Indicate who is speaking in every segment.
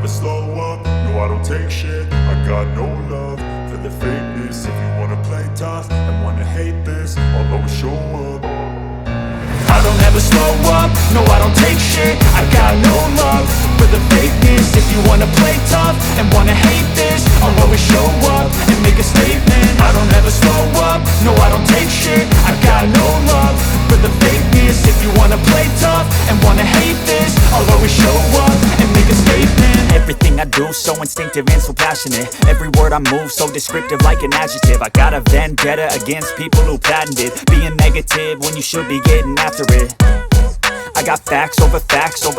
Speaker 1: slow up, no I don't take shit. I got no love for the fakeness. If you wanna play tough and wanna hate this, I'll always show up. I don't ever slow up, no I don't take shit. I got no love for the fakeness. If you wanna play tough and wanna hate this, I'll always show up and make a statement. I don't ever slow up, no I don't take shit. I got no love for the fakeness. If you wanna play tough and wanna hate this, I'll always show up and make a statement.
Speaker 2: Everything I do so instinctive and so passionate. Every word I move so descriptive like an adjective. I got a vendetta against people who patented being negative when you should be getting after it. I got facts over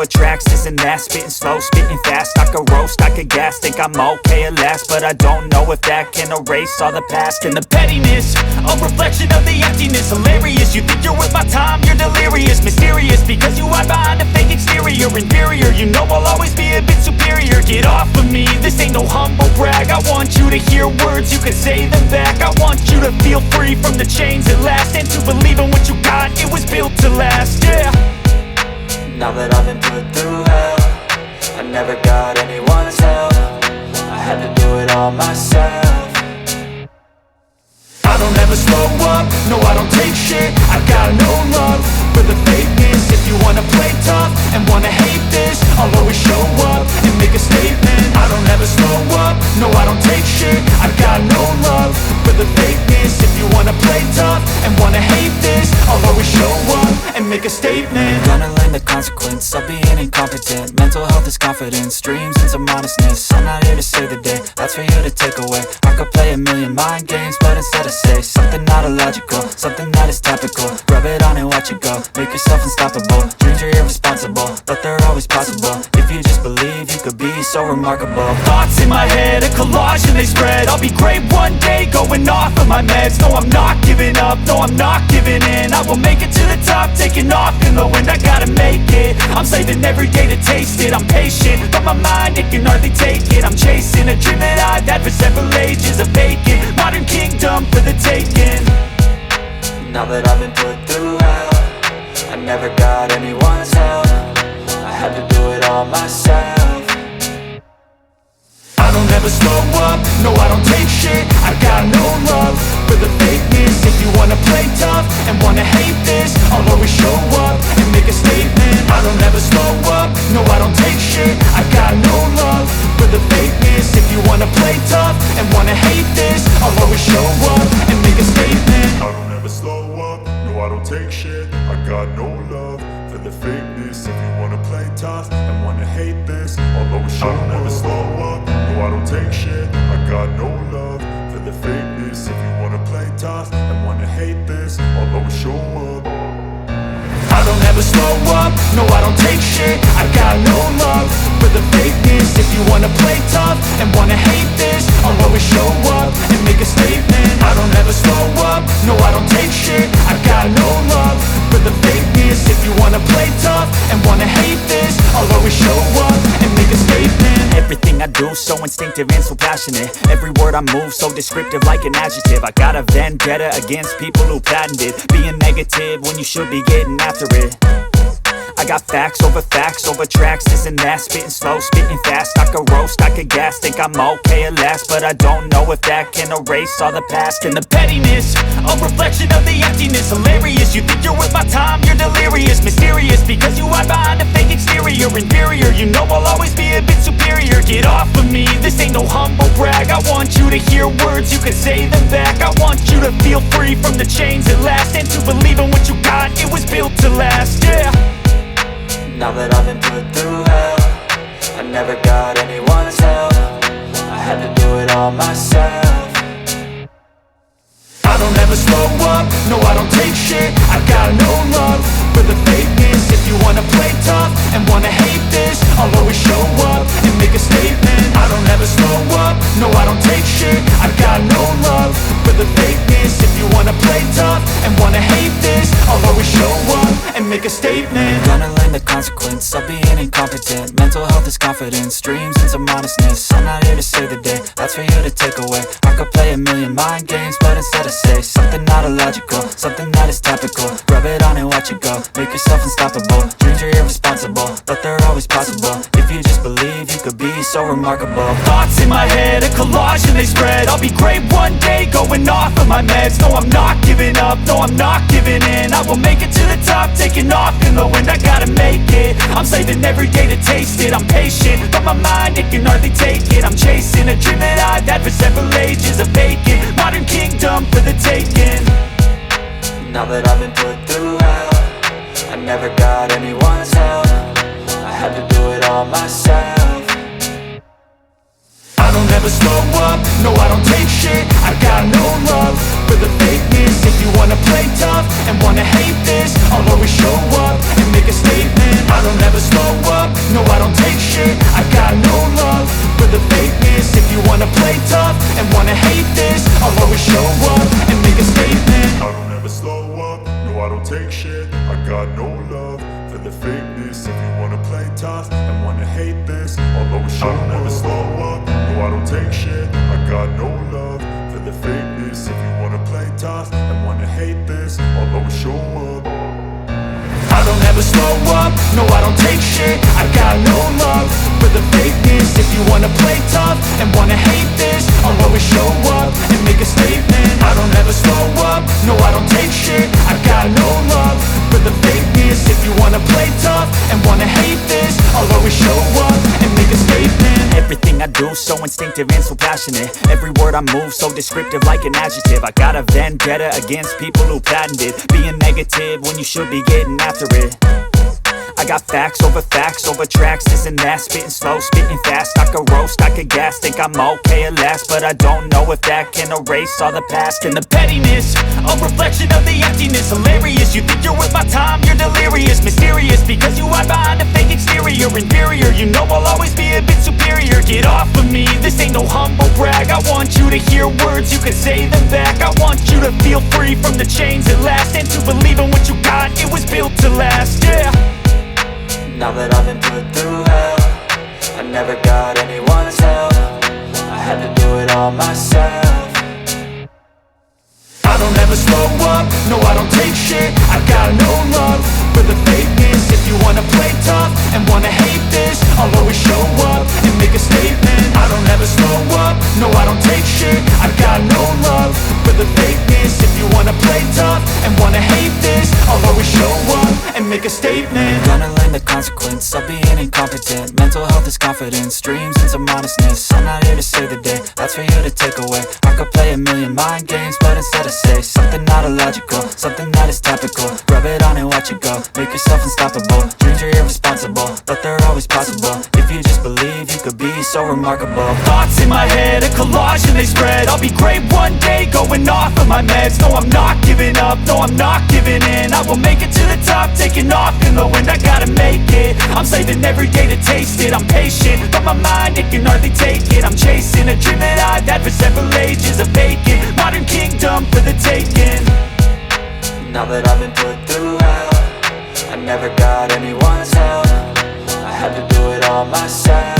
Speaker 2: tracks, this and that. Spitting slow, spitting fast. I could roast, I could gas. Think I'm okay at last, but I don't know if that can erase all the past. And the pettiness, a reflection of the emptiness. Hilarious, you think you're worth my time, you're delirious. Mysterious, because you hide behind a fake exterior. Inferior, you know I'll always be a bit superior. Get off of me, this ain't no humble brag. I want you to hear words, you can say them back. I want you to feel free from the chains at last, and to believe in what you got, it was built to last, yeah.
Speaker 3: Now that I've been put through hell, I never got anyone's help. I had to do it all myself.
Speaker 1: I don't ever slow up, no I don't take shit. I got no love for the fakeness. If you wanna play tough and wanna hate this, I'll always show up and make a statement. I don't ever slow up, no I don't take shit. I got no love for the fakeness. If you wanna play tough and wanna hate this, I'll always show up and make a statement.
Speaker 3: Gonna learn the consequence of being incompetent. Mental health is confidence, dreams and some modestness. I'm not here to save the day, that's for you to take away. I could play a million mind games, but instead I say something not illogical, something that is topical. Rub it on and watch it go, make yourself unstoppable. Dreams are irresponsible, but they're always possible. If you just believe, you could be so remarkable.
Speaker 2: Thoughts in my head, a collage and they spread. I'll be great one day, going off of my meds. No, I'm not giving up, no, I'm not giving in. I will make it to the top, taking off in the wind. I gotta make it, I'm saving every day to taste it. I'm patient, but my mind, it can hardly take it. I'm chasing a dream that I've had for several ages. A vacant, modern kingdom for the taking.
Speaker 3: Now that I've been put through hell, I never got anyone's help. I had to do it all myself.
Speaker 1: I don't ever slow up, no I don't take shit. I got no love for the fakeness. If you wanna play tough and wanna hate this, I'll always show up and make a statement. I don't ever slow up, no I don't take shit. I got no love for the fakeness. If you wanna play tough and wanna hate this, I'll always show up and make a statement. I don't ever slow up, no I don't take shit. I got no love for the fakeness. If you wanna play tough and wanna hate this, I'll always show up. I don't ever slow up, no I don't take shit. I got no love for the fakeness. If you wanna play tough and wanna hate this, I'll always show up. I don't ever slow up, no I don't take shit. I got no love for the fakeness. If you wanna play tough and wanna hate this, I'll always show up and make a statement. I don't ever slow up, no I don't take shit. I got no love for the fakeness. If you wanna play tough and wanna hate this, I'll always show up and make a statement.
Speaker 2: Everything I do so instinctive and so passionate. Every word I move so descriptive like an adjective. I got a vendetta against people who patented being negative when you should be getting after it. I got facts over tracks, this and that. Spitting slow, spitting fast. I could roast, I could gas. Think I'm okay at last, but I don't know if that can erase all the past. And the pettiness, a reflection of the emptiness. Hilarious, you think you're worth my time, you're delirious. Mysterious, because you hide behind a fake exterior. Inferior, you know I'll always be a bit superior. Get off of me, this ain't no humble brag. I want you to hear words, you can say them back. I want you to feel free from the chains at last, and to believe in what you got, it was built to last, yeah.
Speaker 3: Now that I've been put through hell, I never got anyone's help. I had to do it all myself.
Speaker 1: I don't ever slow up, no I don't take shit. I got no love for the fakeness. If you wanna play tough and wanna hate this, I'll always show up and make a statement. I don't ever slow up, no I don't take shit. I got no love for the fakeness. If you wanna play tough and wanna hate this, I'll always show up and make a statement.
Speaker 3: Gonna learn the consequence of being incompetent. Mental health is confidence, dreams into modestness. I'm not here to save the day, that's for you to take away. I could play a million mind games, but instead I say something not illogical, something that is topical. Rub it on and watch it go, make yourself unstoppable. Dreams are irresponsible, but they're always possible. If you just believe, you could be so remarkable.
Speaker 1: Thoughts in my head, a collage and they spread. I'll be great one day, going off of my meds. No, I'm not giving up, no, I'm not giving in. I will make it to the top, taking off in the wind. I gotta make it, I'm saving every day to taste it. I'm patient, but my mind, it can hardly take it. I'm chasing a dream that I've had for several ages. A vacant, modern kingdom for the taking.
Speaker 3: Now that I've been put through hell, I never got anyone's help. I had to do it all myself.
Speaker 1: I don't ever slow up, no I don't take shit. I got no love for the fakeness. If you wanna play tough and wanna hate this, I'll always show up and make a statement. I don't ever slow up, no I don't take shit. I got no love for the fakeness. If you wanna play tough and wanna hate this, I'll always show up and make a statement.
Speaker 4: I don't ever slow up, no I don't take shit. I got no love for the fakeness. If you wanna play tough and wanna hate this, I'll always show up. I don't ever slow up, no I don't take shit. I got no love for the fakeness. If you wanna play tough and wanna hate this, I'll always show up.
Speaker 1: I don't ever slow up, no I don't take shit. I got no love for the fakeness. If you wanna play tough and wanna hate this, I'll always show up and make a statement. I don't ever slow up, no I don't take shit. I got no love for the fakeness. If you wanna play tough and wanna hate this, I'll always show up and make a statement.
Speaker 2: Everything I do so instinctive and so passionate. Every word I move so descriptive like an adjective. I got a vendetta against people who patented being negative when you should be getting after it. I got facts over tracks, this and that. Spitting slow, spitting fast. I could roast, I could gas. Think I'm okay at last, but I don't know if that can erase all the past.
Speaker 1: And the pettiness, a reflection of the emptiness. Hilarious, you think you're worth my time, you're delirious. Mysterious, because you hide behind a fake exterior. Inferior, you know I'll always be a bit superior. Get off of me, this ain't no humble brag. I want you to hear words, you can say them back. I want you to feel free from the chains at last, and to believe in what you got, it was built to last, yeah.
Speaker 3: Now that I've been put through hell, I never got anyone's help. I had to do it all myself.
Speaker 1: I don't ever slow up, no I don't take shit. I got no love for the fakeness. If you wanna play tough and wanna hate this, I'll always show up and make a statement. I don't ever slow up, no I don't take shit. I got no love for the fakeness. If you wanna play tough and wanna hate this, I'll always show up and make a statement.
Speaker 3: Gonna learn the consequence of being incompetent. Mental health is confidence, dreams into modestness. I'm not here to save the day, that's for you to take away. I could play a million mind games, but instead I say something not illogical, something that is topical. Rub it on and watch it go, make yourself unstoppable. Dreams are irresponsible, but they're always possible. If you just believe, you could be so remarkable.
Speaker 1: Thoughts in my head, a collage and they spread. I'll be great one day, going off of my meds. No, I'm not giving up, no, I'm not giving in. I will make it to the top, taking off in the wind. I gotta make it, I'm saving every day to taste it. I'm patient, but my mind, it can hardly take it. I'm chasing a dream that I've had for several ages. A vacant, modern kingdom for the taking.
Speaker 3: Now that I've been put through hell, I never got anyone's help. I had to do it all myself.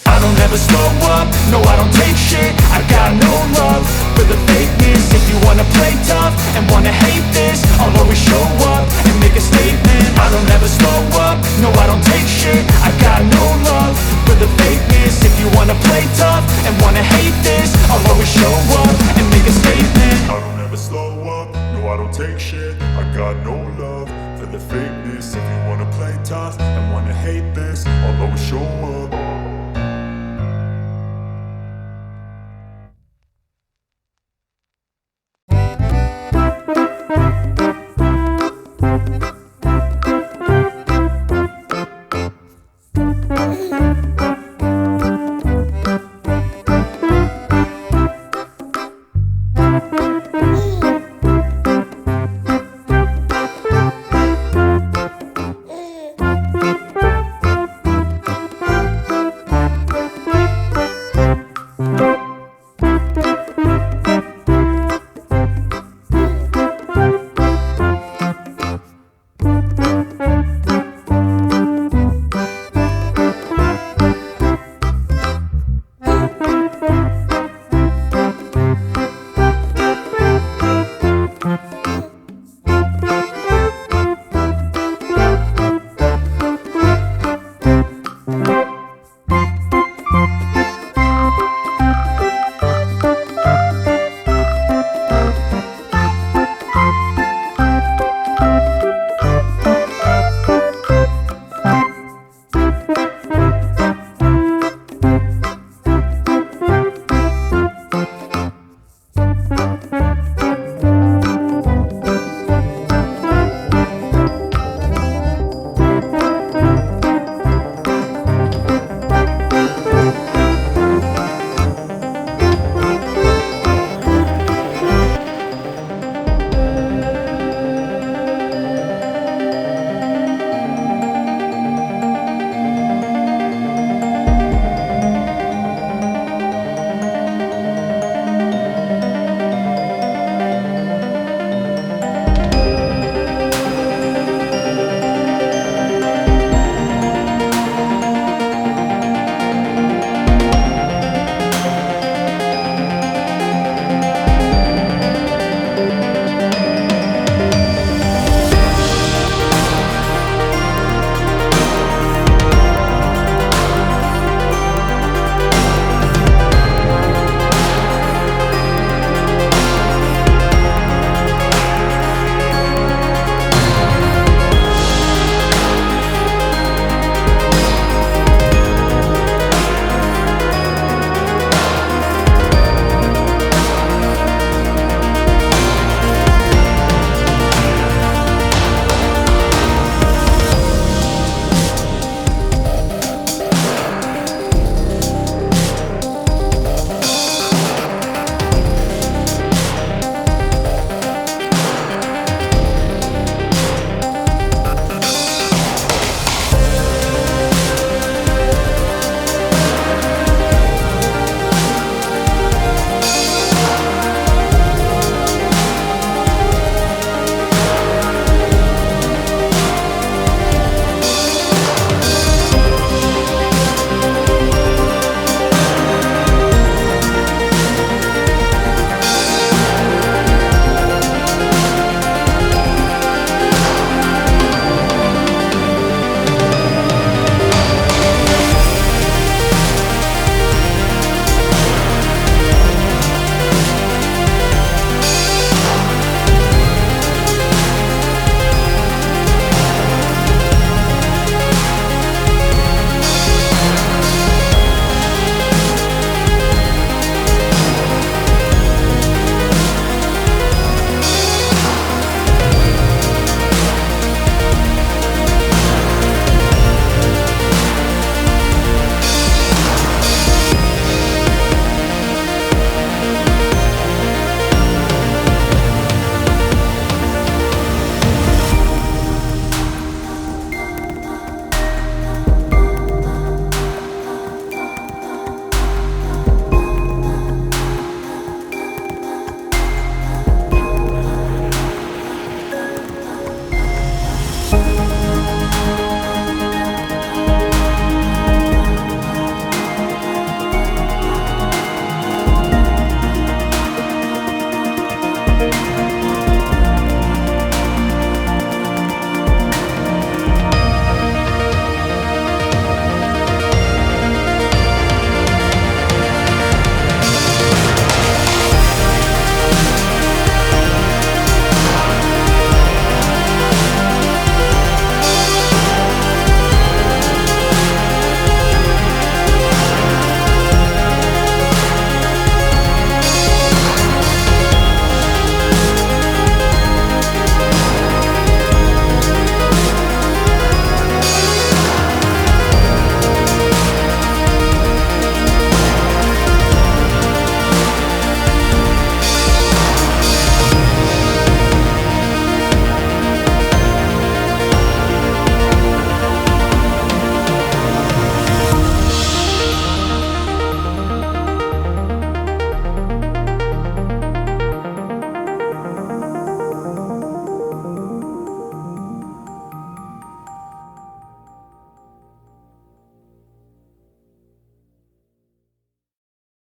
Speaker 1: I don't ever slow up, no I don't take shit. I got no love for the fakeness. If you wanna play tough and wanna hate this, I'll always show up and make a statement. I don't ever slow up, no I don't take shit. I got no love for the fakeness. If you wanna play tough and wanna hate